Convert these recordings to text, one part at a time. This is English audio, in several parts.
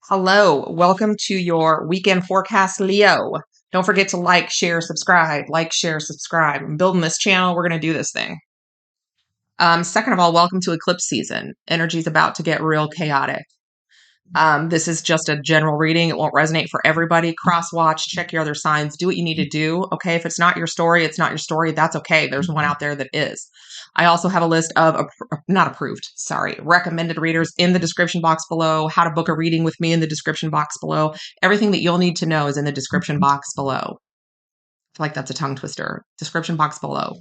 Hello, welcome to your weekend forecast, Leo. Don't forget to like, share, subscribe. Like, share, subscribe. I'm building this channel. We're going to do this thing. Second of all, welcome to eclipse season. Energy's about to get real chaotic. This is just a general reading. It won't resonate for everybody. Cross watch, check your other signs, do what you need to do. Okay, if it's not your story, it's not your story. That's okay. There's one out there that is. I also have a list of recommended readers in the description box below. How to book a reading with me in the description box below. Everything that you'll need to know is in the description box below. I feel like that's a tongue twister. Description box below.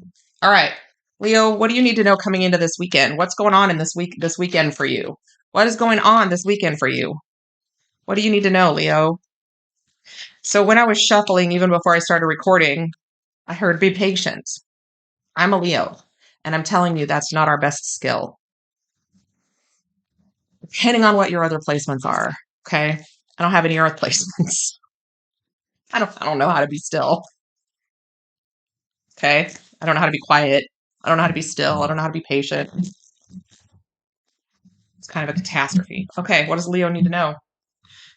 All right, Leo, what do you need to know coming into this weekend? What's going on in this weekend for you? What is going on this weekend for you? What do you need to know, Leo? So when I was shuffling, even before I started recording, I heard be patient. I'm a Leo, and I'm telling you that's not our best skill. Depending on what your other placements are, okay? I don't have any earth placements. I don't know how to be still. Okay? I don't know how to be quiet. I don't know how to be still. I don't know how to be patient. It's kind of a catastrophe. Okay, what does Leo need to know?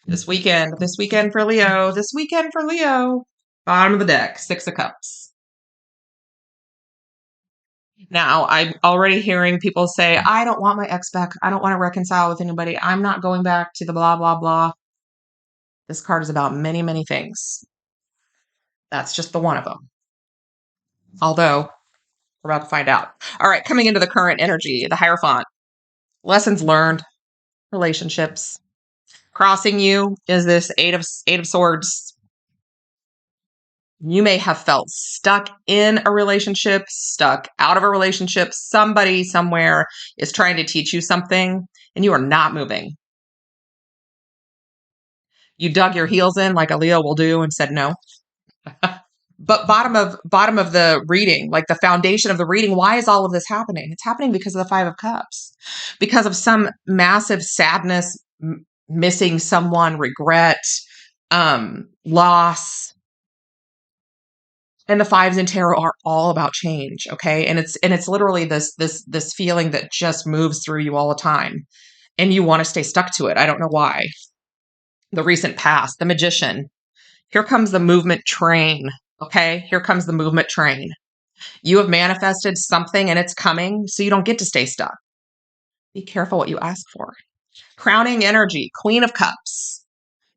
This weekend for Leo, bottom of the deck, Six of Cups. Now, I'm already hearing people say, I don't want my ex back. I don't want to reconcile with anybody. I'm not going back to the blah, blah, blah. This card is about many, many things. That's just the one of them. Although, we're about to find out. All right, coming into the current energy, the Hierophant. Lessons learned, relationships. Crossing you is this Eight of Swords. You may have felt stuck in a relationship, stuck out of a relationship. Somebody somewhere is trying to teach you something, and you are not moving. You dug your heels in like a Leo will do and said no. But bottom of the reading, like the foundation of the reading, why is all of this happening? It's happening because of the Five of Cups, because of some massive sadness, missing someone, regret, loss. And the fives in tarot are all about change, okay? And it's literally this feeling that just moves through you all the time, and you want to stay stuck to it. I don't know why. The recent past, the Magician. Here comes the movement train, okay? Here comes the movement train. You have manifested something and it's coming, so you don't get to stay stuck. Be careful what you ask for. Crowning energy, Queen of Cups.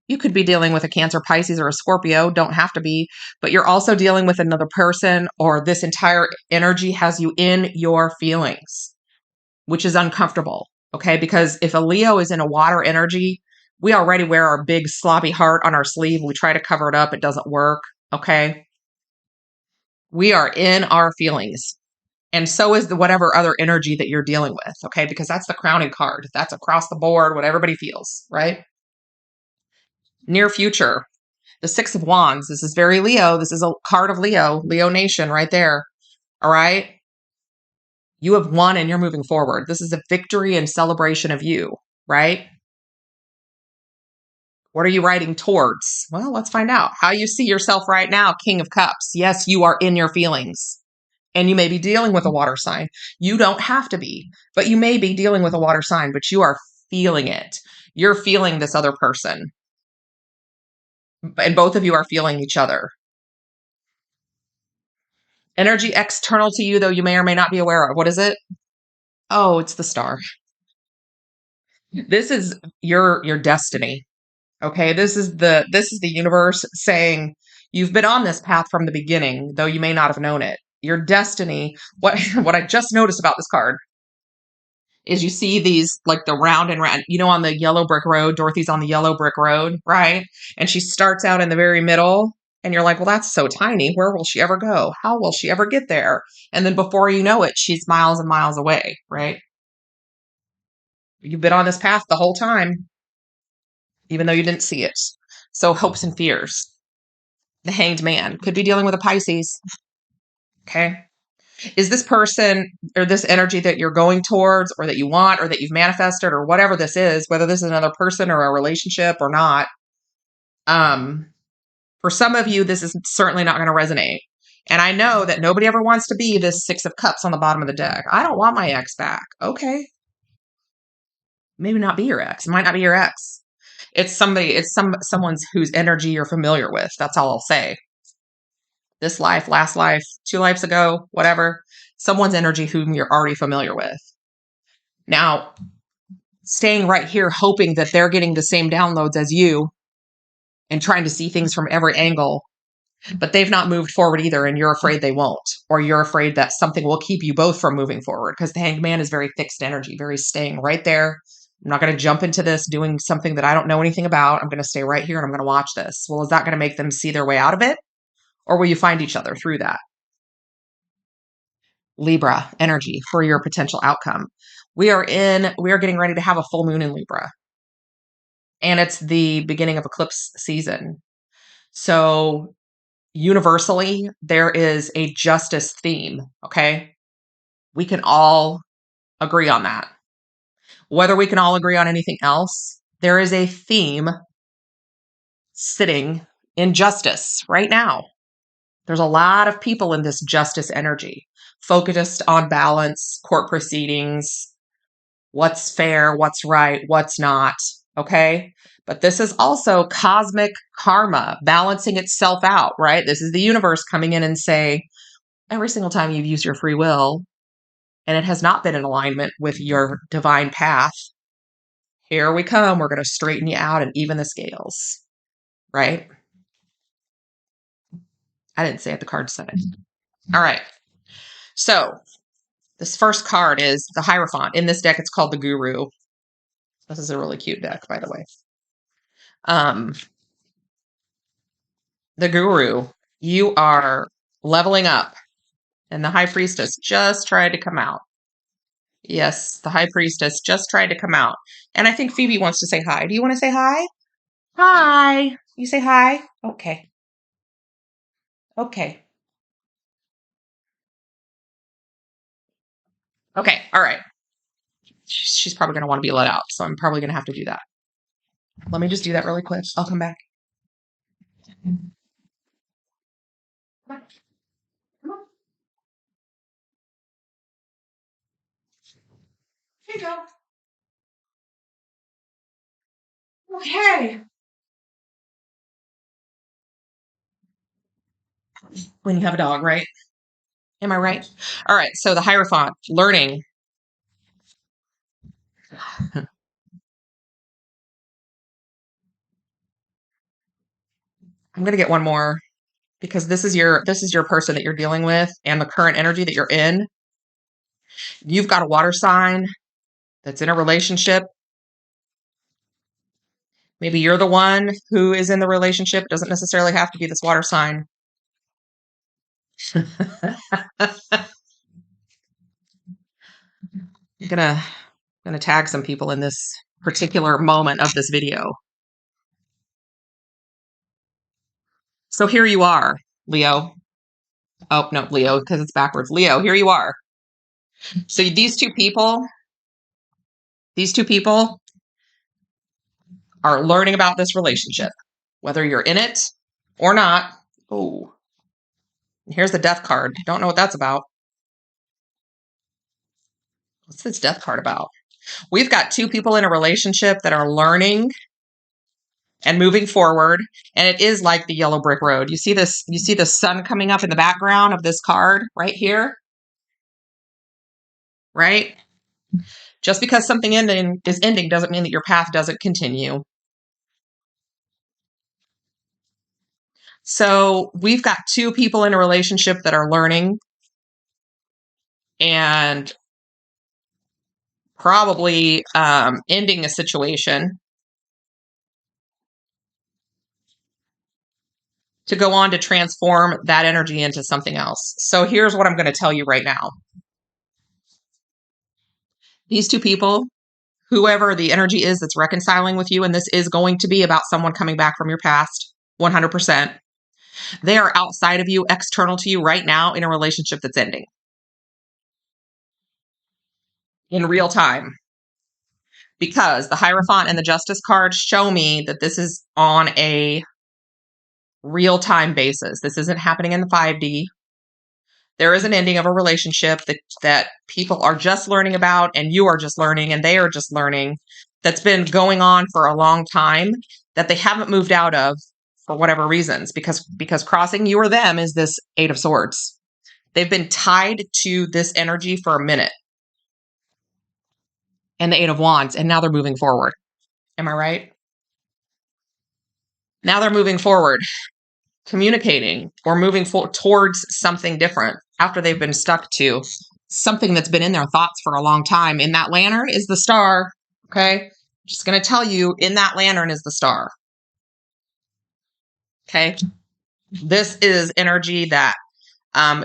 You could be dealing with a Cancer, Pisces, or a Scorpio. Don't have to be, but you're also dealing with another person, or this entire energy has you in your feelings, which is uncomfortable, okay? Because if a Leo is in a water energy, we already wear our big sloppy heart on our sleeve. We try to cover it up. It doesn't work, okay? We are in our feelings. And so is whatever other energy that you're dealing with, okay? Because that's the crowning card. That's across the board, what everybody feels, right? Near future, the Six of Wands. This is very Leo. This is a card of Leo Nation right there, all right? You have won and you're moving forward. This is a victory and celebration of you, right? What are you writing towards? Well, let's find out. How you see yourself right now, King of Cups. Yes, you are in your feelings. And you may be dealing with a water sign. You don't have to be, but you may be dealing with a water sign, but you are feeling it. You're feeling this other person. And both of you are feeling each other. Energy external to you, though you may or may not be aware of. What is it? Oh, it's the Star. This is your destiny. Okay, this is the universe saying you've been on this path from the beginning, though you may not have known it. Your destiny. What I just noticed about this card is you see these, like the round and round, on the yellow brick road. Dorothy's on the yellow brick road, right? And she starts out in the very middle, and you're like, well, that's so tiny. Where will she ever go? How will she ever get there? And then before you know it, she's miles and miles away, right? You've been on this path the whole time, even though you didn't see it. So hopes and fears. The Hanged Man could be dealing with a Pisces. Okay. Is this person or this energy that you're going towards, or that you want, or that you've manifested, or whatever this is, whether this is another person or a relationship or not, for some of you, this is certainly not going to resonate. And I know that nobody ever wants to be this Six of Cups on the bottom of the deck. I don't want my ex back. Okay. Maybe not be your ex. It might not be your ex. It's someone's whose energy you're familiar with. That's all I'll say. This life, last life, 2 lives ago, whatever. Someone's energy whom you're already familiar with. Now, staying right here, hoping that they're getting the same downloads as you and trying to see things from every angle, but they've not moved forward either, and you're afraid they won't, or you're afraid that something will keep you both from moving forward, because the Hanged Man is very fixed energy, very staying right there. I'm not going to jump into this doing something that I don't know anything about. I'm going to stay right here and I'm going to watch this. Well, is that going to make them see their way out of it? Or will you find each other through that? Libra energy for your potential outcome. We are getting ready to have a full moon in Libra. And it's the beginning of eclipse season. So universally, there is a justice theme, okay? We can all agree on that. Whether we can all agree on anything else, there is a theme sitting in justice right now. There's a lot of people in this justice energy, focused on balance, court proceedings, what's fair, what's right, what's not, okay? But this is also cosmic karma balancing itself out, right? This is the universe coming in and say, every single time you've used your free will and it has not been in alignment with your divine path, here we come. We're going to straighten you out and even the scales, right? I didn't say it. The card said it. All right. So this first card is the Hierophant. In this deck, it's called the Guru. This is a really cute deck, by the way. The Guru, you are leveling up. And the High Priestess just tried to come out. Yes, the High Priestess just tried to come out. And I think Phoebe wants to say hi. Do you want to say hi? Hi. You say hi? Okay. Okay. Okay. All right. She's probably going to want to be let out, so I'm probably going to have to do that. Let me just do that really quick. I'll come back. Come on. Come on. Here you go. Okay. When you have a dog, right? Am I right? All right. So the Hierophant, learning. I'm going to get one more because this is your person that you're dealing with and the current energy that you're in. You've got a water sign that's in a relationship. Maybe you're the one who is in the relationship. It doesn't necessarily have to be this water sign. I'm gonna tag some people in this particular moment of this video. So here you are, Leo. Oh, no, Leo, because it's backwards. Leo, here you are. So these two people are learning about this relationship, whether you're in it or not. Oh, here's the Death card. Don't know what that's about. What's this Death card about? We've got two people in a relationship that are learning and moving forward, and it is like the yellow brick road. You see this? You see the sun coming up in the background of this card right here, right? Just because something is ending doesn't mean that your path doesn't continue. So we've got two people in a relationship that are learning and probably ending a situation to go on to transform that energy into something else. So here's what I'm going to tell you right now. These two people, whoever the energy is that's reconciling with you, and this is going to be about someone coming back from your past, 100%. They are outside of you, external to you right now in a relationship that's ending. In real time. Because the Hierophant and the Justice cards show me that this is on a real-time basis. This isn't happening in the 5D. There is an ending of a relationship that people are just learning about, and you are just learning, and they are just learning. that's been going on for a long time that they haven't moved out of for whatever reasons, because crossing you or them is this Eight of Swords. They've been tied to this energy for a minute. And the Eight of Wands, and now they're moving forward. Am I right? Now they're moving forward, communicating or moving towards something different after they've been stuck to something that's been in their thoughts for a long time. In that lantern is the star. Okay. Just going to tell you, in that lantern is the star. Okay. This is energy that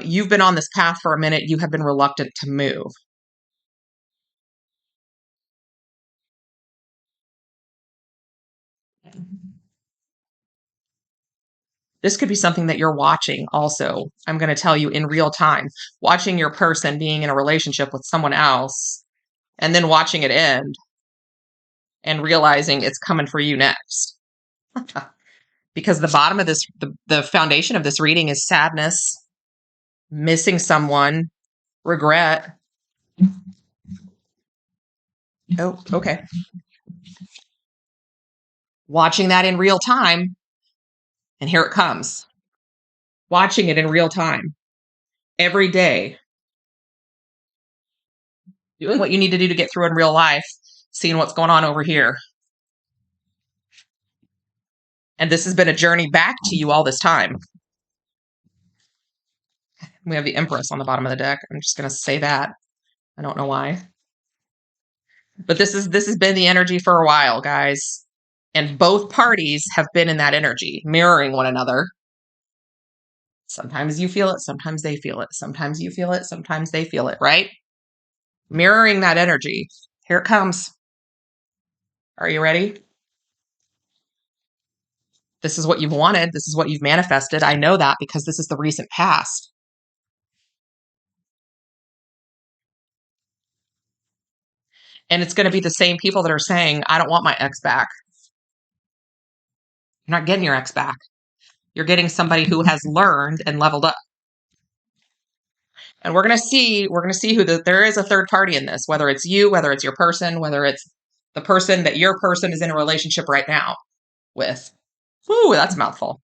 you've been on this path for a minute. You have been reluctant to move. This could be something that you're watching also. I'm going to tell you in real time, watching your person being in a relationship with someone else and then watching it end and realizing it's coming for you next. Because the bottom of this, the foundation of this reading is sadness, missing someone, regret. Oh, okay. Watching that in real time, and here it comes. Watching it in real time, every day. Doing what you need to do to get through in real life, seeing what's going on over here. And this has been a journey back to you all this time. We have the Empress on the bottom of the deck. I'm just going to say that. I don't know why. But this has been the energy for a while, guys. And both parties have been in that energy, mirroring one another. Sometimes you feel it, sometimes they feel it. Sometimes you feel it, sometimes they feel it, right? Mirroring that energy. Here it comes. Are you ready? This is what you've wanted. This is what you've manifested. I know that because this is the recent past. And it's going to be the same people that are saying, I don't want my ex back. You're not getting your ex back. You're getting somebody who has learned and leveled up. And we're going to see who there is a third party in this, whether it's you, whether it's your person, whether it's the person that your person is in a relationship right now with. Ooh, that's a mouthful.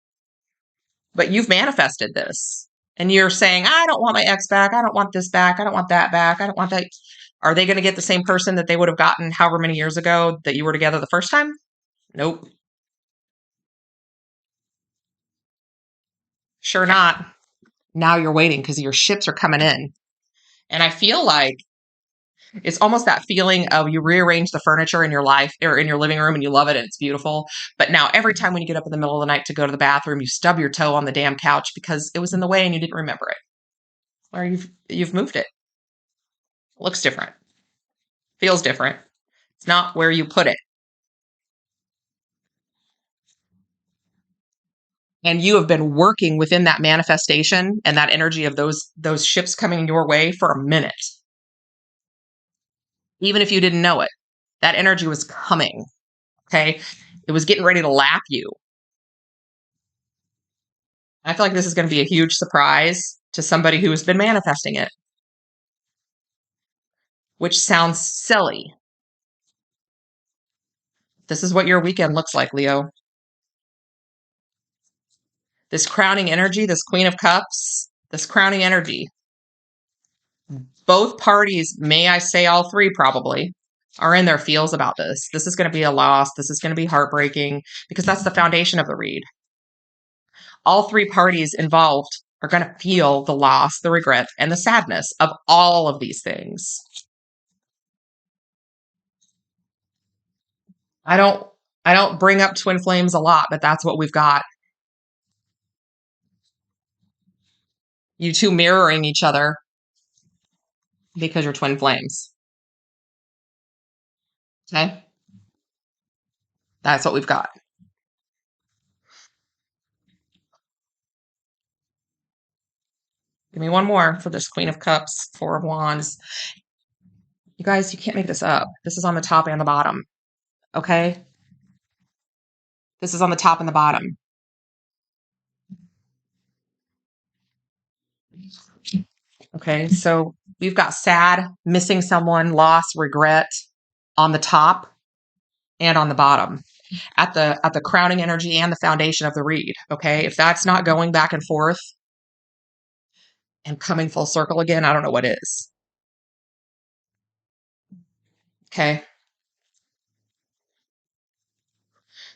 But you've manifested this. And you're saying, I don't want my ex back. I don't want this back. I don't want that back. I don't want that. Are they going to get the same person that they would have gotten however many years ago that you were together the first time? Nope. Sure not. Now you're waiting because your ships are coming in. And I feel like it's almost that feeling of you rearrange the furniture in your life or in your living room and you love it and it's beautiful. But now every time when you get up in the middle of the night to go to the bathroom, you stub your toe on the damn couch because it was in the way and you didn't remember it. Or you've moved it. Looks different. Feels different. It's not where you put it. And you have been working within that manifestation and that energy of those ships coming your way for a minute. Even if you didn't know it, that energy was coming. Okay. It was getting ready to lap you. I feel like this is going to be a huge surprise to somebody who has been manifesting it, which sounds silly. This is what your weekend looks like, Leo. This crowning energy, this Queen of Cups, this crowning energy. Both parties, may I say all three probably, are in their feels about this. This is going to be a loss. This is going to be heartbreaking because that's the foundation of the read. All three parties involved are going to feel the loss, the regret, and the sadness of all of these things. I don't bring up twin flames a lot, but that's what we've got. You two mirroring each other because you're twin flames. Okay? That's what we've got. Give me one more for this Queen of Cups, Four of Wands. You guys, you can't make this up. This is on the top and the bottom. Okay? This is on the top and the bottom. Okay, so we've got sad, missing someone, loss, regret on the top. and on the bottom at the crowning energy and the foundation of the read. Okay. If that's not going back and forth and coming full circle again, I don't know what is. Okay.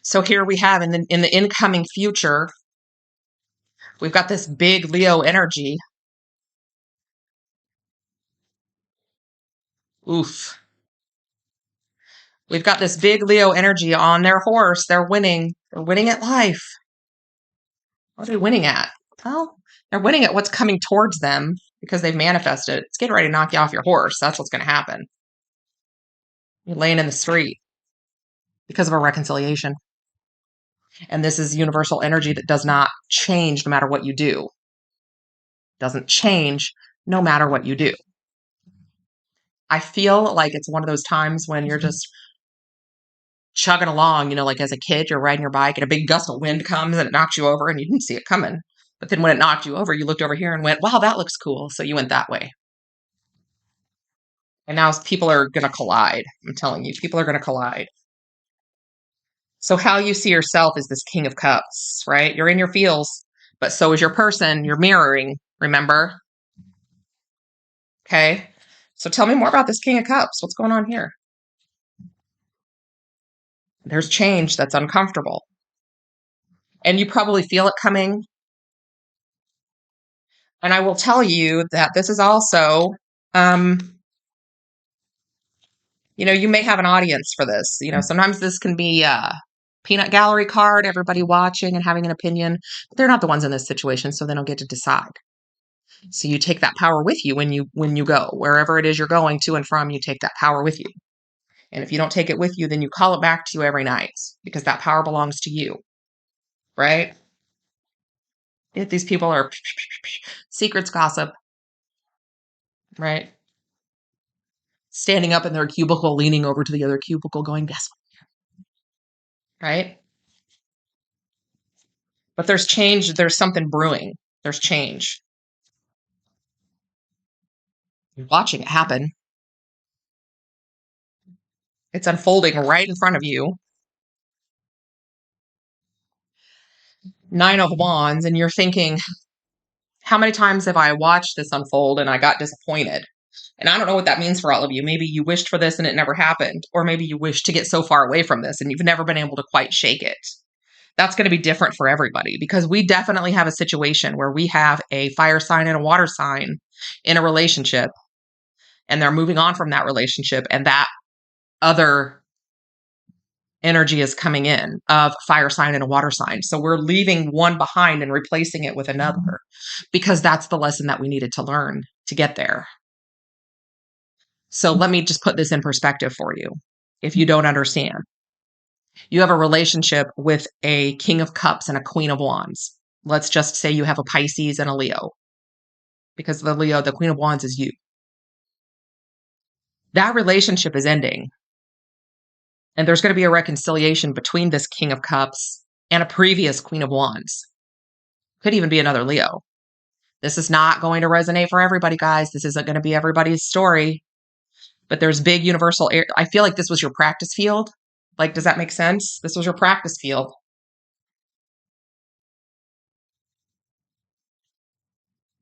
So here we have in the incoming future, we've got this big Leo energy. Oof. We've got this big Leo energy on their horse. They're winning. They're winning at life. What are they winning at? Well, they're winning at what's coming towards them because they've manifested. It's getting ready to knock you off your horse. That's what's going to happen. You're laying in the street because of a reconciliation. And this is universal energy that does not change no matter what you do. Doesn't change no matter what you do. I feel like it's one of those times when you're just chugging along, you know, like as a kid, you're riding your bike and a big gust of wind comes and it knocks you over and you didn't see it coming. But then when it knocked you over, you looked over here and went, wow, that looks cool. So you went that way. And now people are going to collide. I'm telling you, people are going to collide. So how you see yourself is this King of Cups, right? You're in your feels, but so is your person. You're mirroring, remember? Okay. So tell me more about this King of Cups. What's going on here? There's change that's uncomfortable. And you probably feel it coming. And I will tell you that this is also, you know, you may have an audience for this. You know, sometimes this can be a peanut gallery card, everybody watching and having an opinion, but they're not the ones in this situation, so they don't get to decide. So you take that power with you when you go wherever it is you're going to and from. You take that power with you, and if you don't take it with you, then you call it back to you every night because that power belongs to you, right? If these people are secrets gossip, right? Standing up in their cubicle, leaning over to the other cubicle, going, "Guess what?" Right? But there's change. There's something brewing. There's change. You're watching it happen. It's unfolding right in front of you. 9 of Wands, and you're thinking, how many times have I watched this unfold and I got disappointed? And I don't know what that means for all of you. Maybe you wished for this and it never happened. Or maybe you wish to get so far away from this and you've never been able to quite shake it. That's going to be different for everybody because we definitely have a situation where we have a fire sign and a water sign in a relationship and they're moving on from that relationship and that other energy is coming in of fire sign and a water sign. So we're leaving one behind and replacing it with another because that's the lesson that we needed to learn to get there. So let me just put this in perspective for you. If you don't understand, you have a relationship with a King of Cups and a Queen of Wands. Let's just say you have a Pisces and a Leo because the Queen of Wands is you. That relationship is ending. And there's going to be a reconciliation between this King of Cups and a previous Queen of Wands. Could even be another Leo. This is not going to resonate for everybody, guys. This isn't going to be everybody's story. But there's big universal. I feel like this was your practice field. Like, does that make sense? This was your practice field.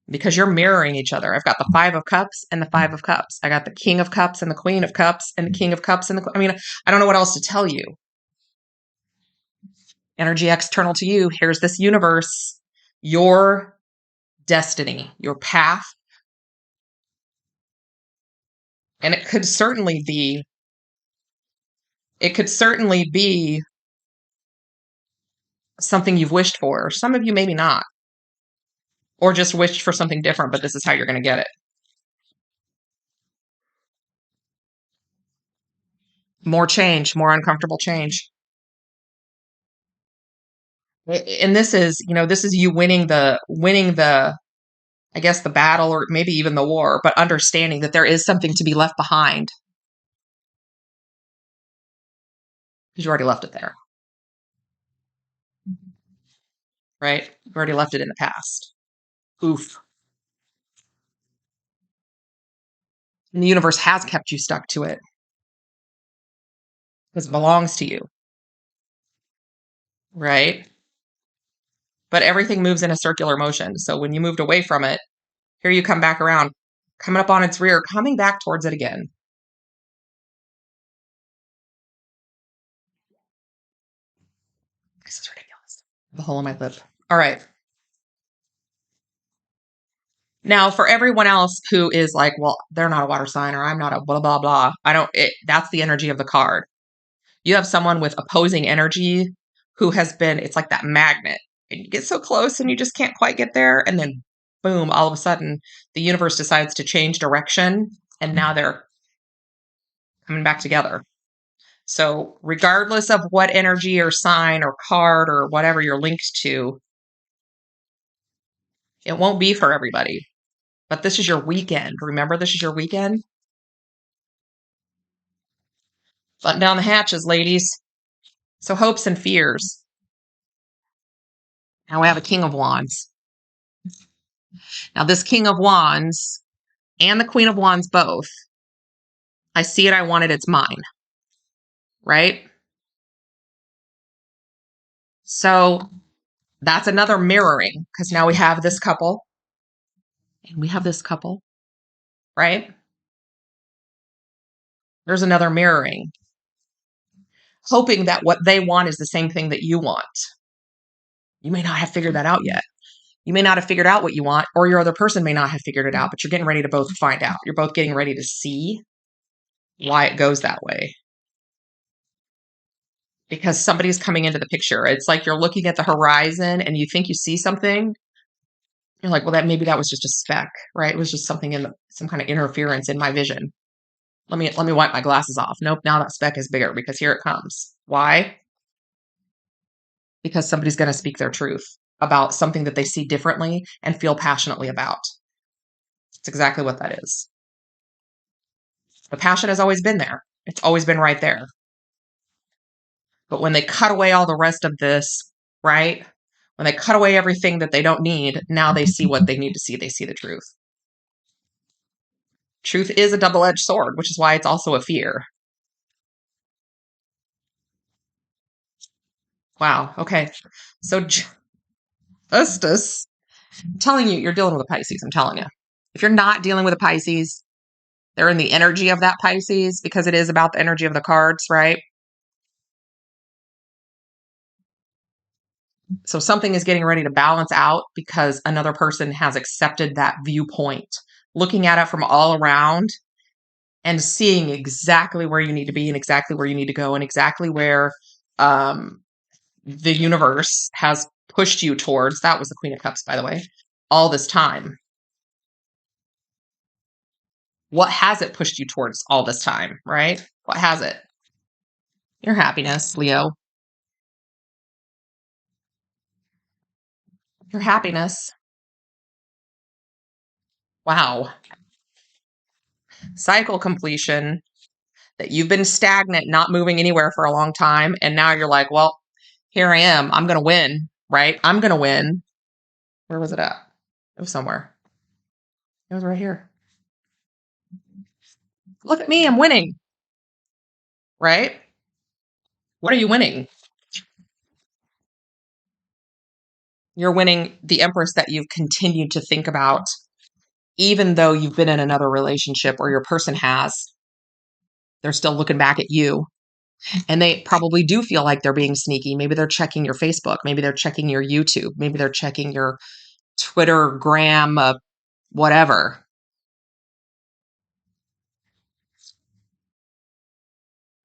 Because you're mirroring each other. I've got the 5 of Cups and the 5 of Cups. I got the King of Cups and the Queen of Cups and the King of Cups and I mean, I don't know what else to tell you. Energy external to you. Here's this universe, your destiny, your path. And it could certainly be something you've wished for. Some of you maybe not. Or just wished for something different, but this is how you're going to get it. More change, more uncomfortable change. And this is you winning the, I guess, the battle or maybe even the war, but understanding that there is something to be left behind. Because you already left it there. Right? You've already left it in the past. Oof. And the universe has kept you stuck to it. because it belongs to you, right? But everything moves in a circular motion. So when you moved away from it, here you come back around, coming up on its rear, coming back towards it again. This is ridiculous. The hole in my lip. All right. Now, for everyone else who is like, well, they're not a water sign or I'm not a blah, blah, blah. That's the energy of the card. You have someone with opposing energy who has been, it's like that magnet. And you get so close and you just can't quite get there. And then boom, all of a sudden the universe decides to change direction. And now they're coming back together. So regardless of what energy or sign or card or whatever you're linked to, it won't be for everybody. But this is your weekend. Remember, this is your weekend. Button down the hatches, ladies. So hopes and fears. Now we have a King of Wands. Now this King of Wands and the Queen of Wands both, I see it, I want it, it's mine. Right? So that's another mirroring, because now we have this couple and we have this couple, right? There's another mirroring. Hoping that what they want is the same thing that you want. You may not have figured that out yet. You may not have figured out what you want, or your other person may not have figured it out, but you're getting ready to both find out. You're both getting ready to see why it goes that way. Because somebody's coming into the picture. It's like you're looking at the horizon and you think you see something. You're like, well, maybe that was just a speck, right? It was just something in some kind of interference in my vision. Let me wipe my glasses off. Nope, now that speck is bigger because here it comes. Why? Because somebody's going to speak their truth about something that they see differently and feel passionately about. It's exactly what that is. The passion has always been there. It's always been right there. But when they cut away all the rest of this, right? When they cut away everything that they don't need, now they see what they need to see. They see the truth. Truth is a double-edged sword, which is why it's also a fear. Wow. Okay. So Justice, I'm telling you, you're dealing with a Pisces. I'm telling you. If you're not dealing with a Pisces, they're in the energy of that Pisces, because it is about the energy of the cards, right? So something is getting ready to balance out because another person has accepted that viewpoint, looking at it from all around and seeing exactly where you need to be and exactly where you need to go and exactly where the universe has pushed you towards. That was the Queen of Cups, by the way, all this time. What has it pushed you towards all this time, right? What has it? Your happiness, Leo. Your happiness. Wow. Cycle completion, that you've been stagnant, not moving anywhere for a long time. And now you're like, well, here I am. I'm going to win, right? I'm going to win. Where was it at? It was somewhere. It was right here. Look at me. I'm winning, right? What are you winning? You're winning the Empress that you've continued to think about, even though you've been in another relationship or your person has. They're still looking back at you. And they probably do feel like they're being sneaky. Maybe they're checking your Facebook. Maybe they're checking your YouTube. Maybe they're checking your Twitter, Gram, whatever.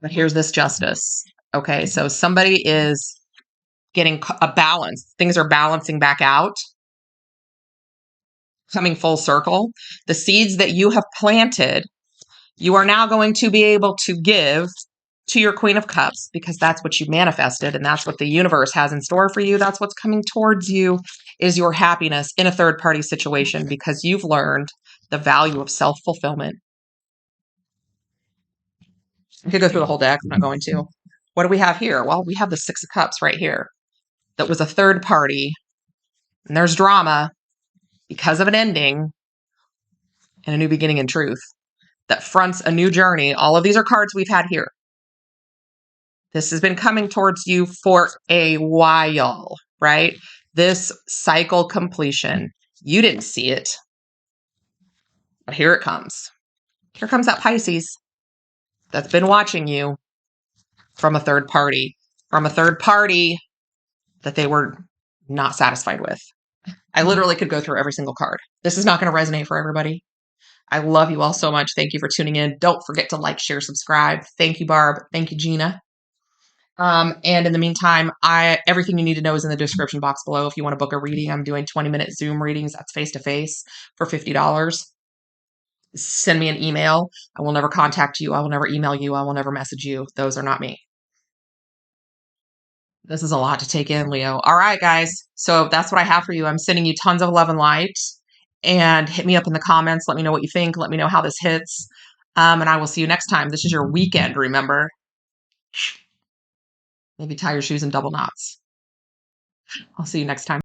But here's this Justice. Okay, so somebody is getting a balance. Things are balancing back out, coming full circle. The seeds that you have planted, you are now going to be able to give to your Queen of Cups, because that's what you manifested and that's what the universe has in store for you. That's what's coming towards you, is your happiness in a third party situation, because you've learned the value of self-fulfillment. I could go through the whole deck. I'm not going to. What do we have here? Well, we have the Six of Cups right here. That was a third party. And there's drama because of an ending and a new beginning in truth that fronts a new journey. All of these are cards we've had here. This has been coming towards you for a while, right? This cycle completion. You didn't see it, but here it comes. Here comes that Pisces that's been watching you from a third party, that they were not satisfied with. I literally could go through every single card. This is not going to resonate for everybody. I love you all so much. Thank you for tuning in. Don't forget to like, share, subscribe. Thank you, Barb. Thank you, Gina. And in the meantime, everything you need to know is in the description box below. If you want to book a reading, I'm doing 20-minute Zoom readings. That's face-to-face for $50. Send me an email. I will never contact you. I will never email you. I will never message you. Those are not me. This is a lot to take in, Leo. All right, guys. So that's what I have for you. I'm sending you tons of love and light. And hit me up in the comments. Let me know what you think. Let me know how this hits. And I will see you next time. This is your weekend, remember? Maybe tie your shoes in double knots. I'll see you next time.